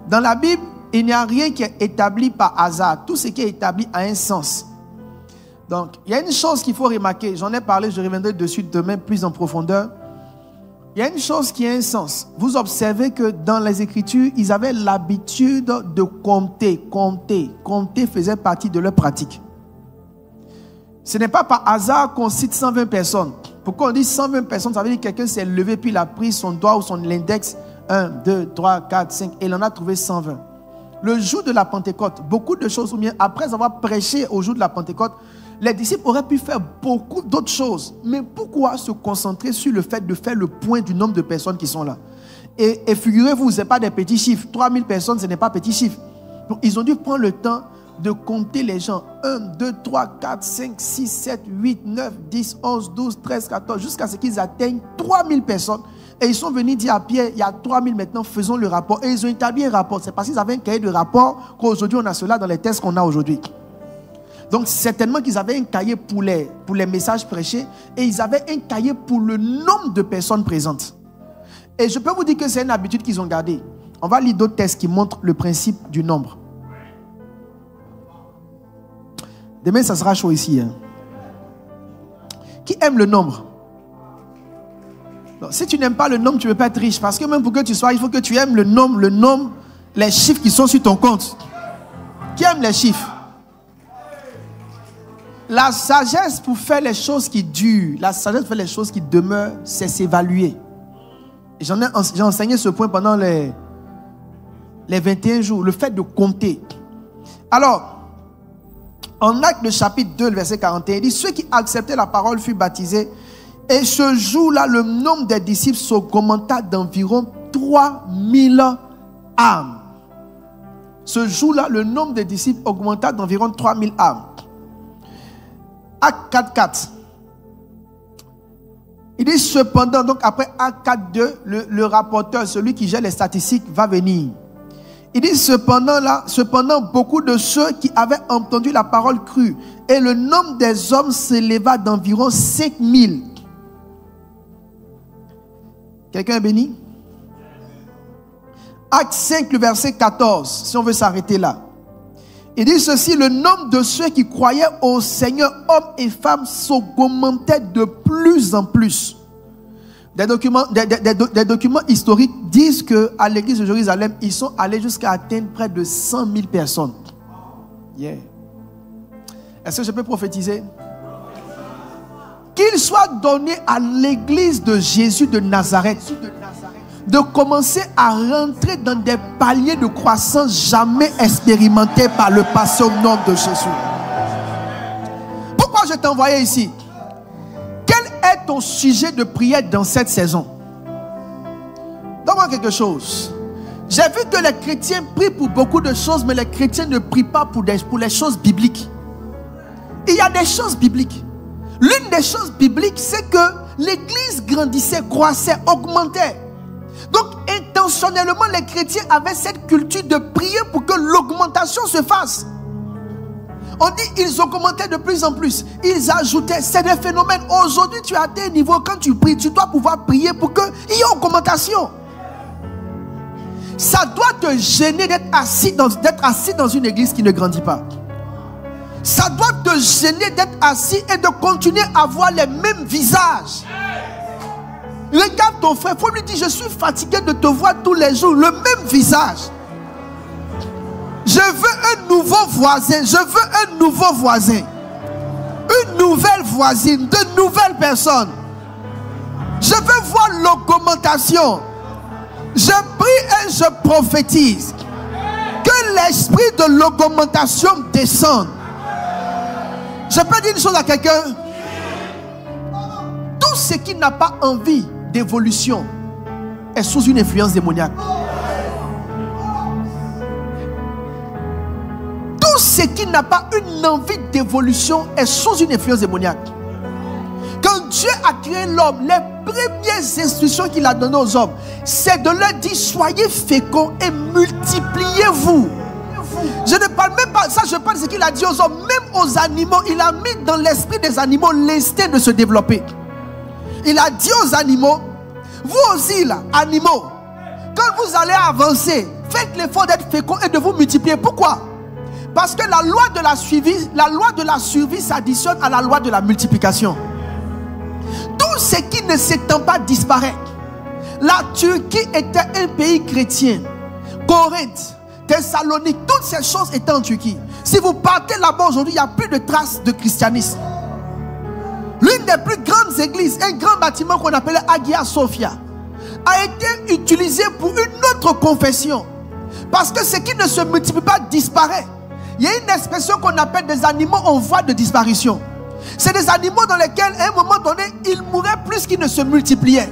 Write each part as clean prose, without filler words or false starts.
Dans la Bible, il n'y a rien qui est établi par hasard. Tout ce qui est établi a un sens. Donc, il y a une chose qu'il faut remarquer. J'en ai parlé, je reviendrai dessus demain plus en profondeur. Il y a une chose qui a un sens. Vous observez que dans les Écritures, ils avaient l'habitude de compter. Compter faisait partie de leur pratique. Ce n'est pas par hasard qu'on cite 120 personnes. Pourquoi on dit 120 personnes? Ça veut dire que quelqu'un s'est levé puis il a pris son doigt ou son index. 1, 2, 3, 4, 5. Et il en a trouvé 120. Le jour de la Pentecôte, beaucoup de choses, ou bien après avoir prêché au jour de la Pentecôte, les disciples auraient pu faire beaucoup d'autres choses. Mais pourquoi se concentrer sur le fait de faire le point du nombre de personnes qui sont là? Et figurez-vous, ce n'est pas des petits chiffres. 3000 personnes, ce n'est pas petit chiffre. Donc, ils ont dû prendre le temps de compter les gens. 1, 2, 3, 4, 5, 6, 7, 8, 9, 10, 11, 12, 13, 14, jusqu'à ce qu'ils atteignent 3000 personnes. Et ils sont venus dire à Pierre, il y a 3000 maintenant, faisons le rapport. Et ils ont établi un rapport. C'est parce qu'ils avaient un cahier de rapport qu'aujourd'hui on a cela dans les tests qu'on a aujourd'hui. Donc certainement qu'ils avaient un cahier pour les messages prêchés. Et ils avaient un cahier pour le nombre de personnes présentes. Et je peux vous dire que c'est une habitude qu'ils ont gardée. On va lire d'autres tests qui montrent le principe du nombre. Demain ça sera chaud ici. Hein. Qui aime le nombre? Donc, si tu n'aimes pas le nombre, tu ne peux pas être riche. Parce que même pour que tu sois, il faut que tu aimes le nombre, les chiffres qui sont sur ton compte. Qui aime les chiffres? La sagesse pour faire les choses qui durent, la sagesse pour faire les choses qui demeurent, c'est s'évaluer. J'ai enseigné ce point pendant les 21 jours, le fait de compter. Alors, en Actes le chapitre 2, le verset 41, il dit, ceux qui acceptaient la parole furent baptisés. Et ce jour-là, le nombre des disciples s'augmenta d'environ 3000 âmes. Ce jour-là, le nombre des disciples augmenta d'environ 3000 âmes. Acte 4.4. Il dit cependant, donc après Acte 4.2, le rapporteur, celui qui gère les statistiques, va venir. Il dit cependant, beaucoup de ceux qui avaient entendu la parole crurent. Et le nombre des hommes s'éleva d'environ 5000. Quelqu'un est béni? Acte 5, le verset 14, si on veut s'arrêter là. Il dit ceci, le nombre de ceux qui croyaient au Seigneur, hommes et femmes, s'augmentait de plus en plus. Des documents historiques disent qu'à l'église de Jérusalem, ils sont allés jusqu'à atteindre près de 100 000 personnes. Yeah. Est-ce que je peux prophétiser? Qu'il soit donné à l'église de Jésus de Nazareth de commencer à rentrer dans des paliers de croissance jamais expérimentés par le passé au nom de Jésus. Pourquoi je t'ai envoyé ici? Quel est ton sujet de prière dans cette saison? Donne-moi quelque chose. J'ai vu que les chrétiens prient pour beaucoup de choses, mais les chrétiens ne prient pas pour les choses bibliques. Il y a des choses bibliques. L'une des choses bibliques, c'est que l'église grandissait, croissait, augmentait. Donc, intentionnellement, les chrétiens avaient cette culture de prier pour que l'augmentation se fasse. On dit ils augmentaient de plus en plus. Ils ajoutaient. C'est des phénomènes. Aujourd'hui, tu as atteint un niveau. Quand tu pries, tu dois pouvoir prier pour qu'il y ait augmentation. Ça doit te gêner d'être assis dans une église qui ne grandit pas. Ça doit te gêner d'être assis et de continuer à voir les mêmes visages. Regarde ton frère, il faut lui dire, je suis fatigué de te voir tous les jours, le même visage. Je veux un nouveau voisin, je veux un nouveau voisin. Une nouvelle voisine, de nouvelles personnes. Je veux voir l'augmentation. Je prie et je prophétise. Que l'esprit de l'augmentation descende. Je peux dire une chose à quelqu'un. Tout ce qui n'a pas envie d'évolution est sous une influence démoniaque. Tout ce qui n'a pas une envie d'évolution est sous une influence démoniaque. Quand Dieu a créé l'homme, les premières instructions qu'il a données aux hommes, c'est de leur dire soyez féconds et multipliez-vous. Je ne parle même pas, ça je parle de ce qu'il a dit aux hommes, même aux animaux. Il a mis dans l'esprit des animaux l'instinct de se développer. Il a dit aux animaux, vous aussi là, animaux, quand vous allez avancer, faites l'effort d'être fécond et de vous multiplier. Pourquoi? Parce que la loi de la survie s'additionne à la loi de la multiplication. Tout ce qui ne s'étend pas disparaît. La Turquie était un pays chrétien. Corinthe, Thessalonique, toutes ces choses étaient en Turquie. Si vous partez là-bas aujourd'hui, il n'y a plus de traces de christianisme. L'une des plus grandes églises, un grand bâtiment qu'on appelait Hagia Sophia, a été utilisé pour une autre confession. Parce que ce qui ne se multiplie pas disparaît. Il y a une expression qu'on appelle des animaux en voie de disparition. C'est des animaux dans lesquels, à un moment donné, ils mouraient plus qu'ils ne se multipliaient.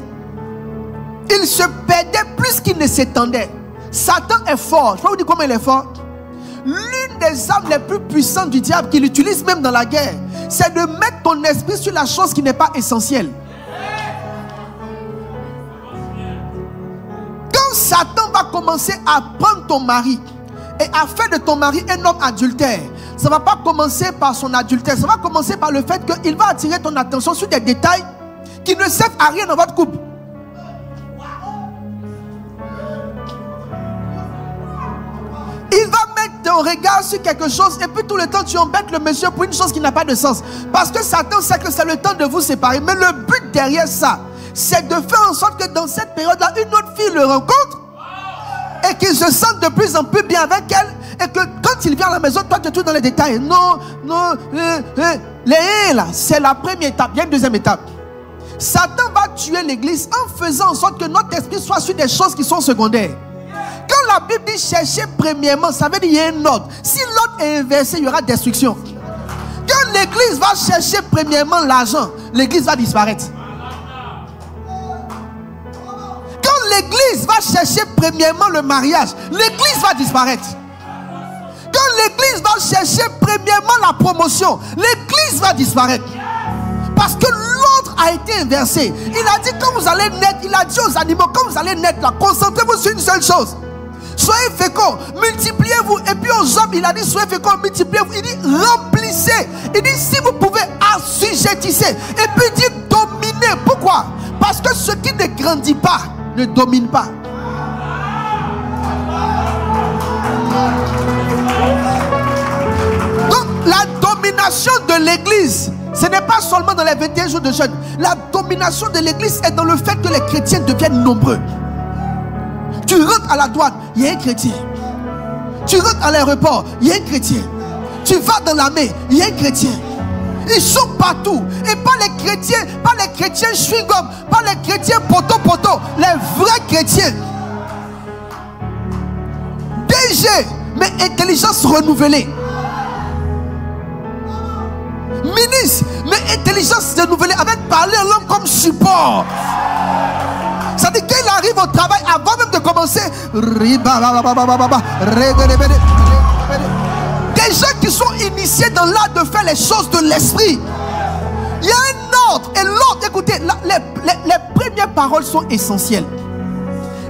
Ils se perdaient plus qu'ils ne s'étendaient. Satan est fort. Je peux vous dire comment il est fort. L'une des armes les plus puissantes du diable, qu'il utilise même dans la guerre, c'est de mettre ton esprit sur la chose qui n'est pas essentielle. Quand Satan va commencer à prendre ton mari et à faire de ton mari un homme adultère, ça ne va pas commencer par son adultère, ça va commencer par le fait qu'il va attirer ton attention sur des détails qui ne servent à rien dans votre couple. Il va mettre ton regard sur quelque chose et puis tout le temps tu embêtes le monsieur pour une chose qui n'a pas de sens. Parce que Satan sait que c'est le temps de vous séparer. Mais le but derrière ça, c'est de faire en sorte que dans cette période-là, une autre fille le rencontre et qu'il se sente de plus en plus bien avec elle. Et que quand il vient à la maison, toi tu es tout dans les détails. Non, les là, c'est la première étape. Il y a une deuxième étape. Satan va tuer l'église en faisant en sorte que notre esprit soit sur des choses qui sont secondaires. Quand la Bible dit chercher premièrement, ça veut dire qu'il y a un ordre. Si l'ordre est inversé, il y aura destruction. Quand l'église va chercher premièrement l'argent, l'église va disparaître. Quand l'église va chercher premièrement le mariage, l'église va disparaître. Quand l'église va chercher premièrement la promotion, l'église va disparaître. Parce que l'ordre a été inversé. Il a dit quand vous allez naître, il a dit aux animaux, quand vous allez naître là, concentrez-vous sur une seule chose. Soyez féconds, multipliez-vous. Et puis aux hommes, il a dit soyez féconds, multipliez-vous. Il dit remplissez. Il dit si vous pouvez, assujettissez. Et puis il dit dominez. Pourquoi? Parce que ce qui ne grandit pas ne domine pas. Donc la domination de l'église, ce n'est pas seulement dans les 21 jours de jeûne. La domination de l'église est dans le fait que les chrétiens deviennent nombreux. Tu rentres à la douane, il y a un chrétien. Tu rentres à l'aéroport, il y a un chrétien. Tu vas dans l'armée, il y a un chrétien. Ils sont partout. Et pas les chrétiens chewing-gum, pas les chrétiens poteau-poteau, les vrais chrétiens. DG, mais intelligence renouvelée. Ministre, mais intelligence renouvelée avec parler en langue comme support. Ça dit qu'il arrive au travail avant même de commencer. Des gens qui sont initiés dans l'art de faire les choses de l'esprit. Il y a un ordre. Et l'ordre, écoutez, les premières paroles sont essentielles.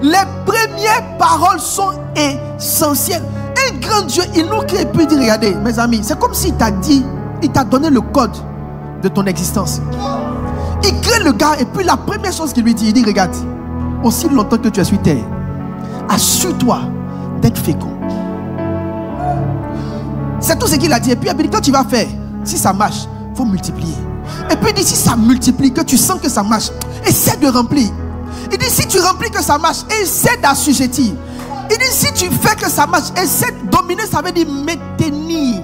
Les premières paroles sont essentielles. Un grand Dieu, il nous crée et puis il dit, regardez, mes amis, c'est comme s'il t'a dit, il t'a donné le code de ton existence. Il crée le gars et puis la première chose qu'il lui dit, il dit, regarde, aussi longtemps que tu es sur terre, assure-toi d'être fécond. C'est tout ce qu'il a dit. Et puis il dit, quand tu vas faire, si ça marche, il faut multiplier. Et puis il dit, si ça multiplie, que tu sens que ça marche, essaie de remplir. Il dit, si tu remplis que ça marche, essaie d'assujettir. Il dit, si tu fais que ça marche, essaie de dominer, ça veut dire maintenir.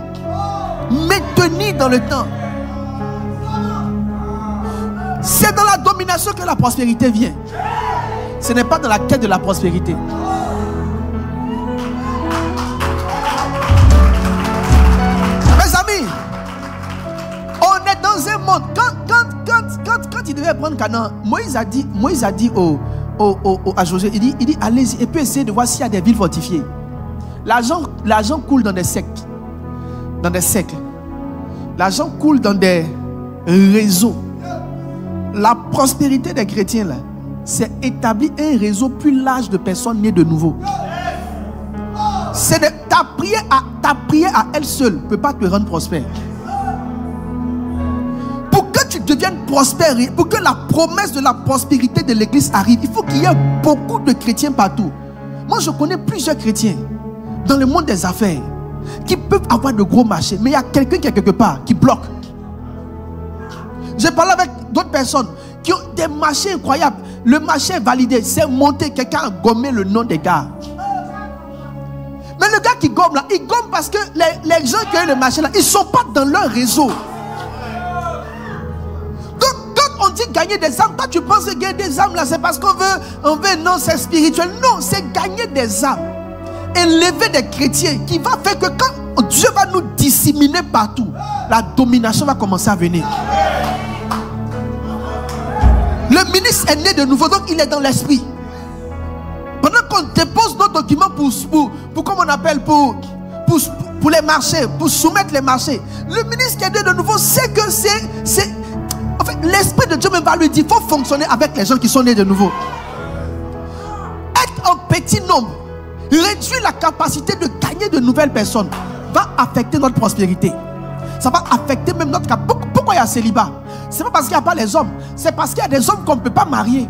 Maintenir dans le temps. C'est dans la domination que la prospérité vient. Ce n'est pas dans la quête de la prospérité. Mes amis, on est dans un monde. Quand il devait prendre Canaan, Moïse a dit à Josué, il dit allez-y et puis essayez de voir s'il y a des villes fortifiées. L'argent coule dans des siècles. Dans des siècles. L'argent coule dans des réseaux. La prospérité des chrétiens là, c'est établir un réseau plus large de personnes nées de nouveau. C'est de ta prière à elle seule ne peut pas te rendre prospère. Pour que tu deviennes prospère, pour que la promesse de la prospérité de l'église arrive, il faut qu'il y ait beaucoup de chrétiens partout. Moi, je connais plusieurs chrétiens dans le monde des affaires qui peuvent avoir de gros marchés, mais il y a quelqu'un qui est quelque part qui bloque. J'ai parlé avec d'autres personnes qui ont des marchés incroyables. Le marché est validé, c'est monté, quelqu'un a gommé le nom des gars. Mais le gars qui gomme là, il gomme parce que les gens qui ont le marché là, ils ne sont pas dans leur réseau. Donc, quand on dit gagner des âmes, toi tu penses que gagner des âmes là, c'est parce qu'on veut, non, c'est spirituel. Non, c'est gagner des âmes. Élever des chrétiens qui va faire que quand Dieu va nous disséminer partout, la domination va commencer à venir. Le ministre est né de nouveau, donc il est dans l'esprit. Pendant qu'on dépose nos documents pour comment on appelle, pour les marchés, pour soumettre les marchés, le ministre qui est né de nouveau sait que c'est en fait, l'esprit de Dieu même va lui dire, il faut fonctionner avec les gens qui sont nés de nouveau. Être en petit nombre, réduire la capacité de gagner de nouvelles personnes, va affecter notre prospérité. Ça va affecter même notre cap. Pourquoi il y a célibat? C'est pas parce qu'il n'y a pas les hommes, c'est parce qu'il y a des hommes qu'on ne peut pas marier.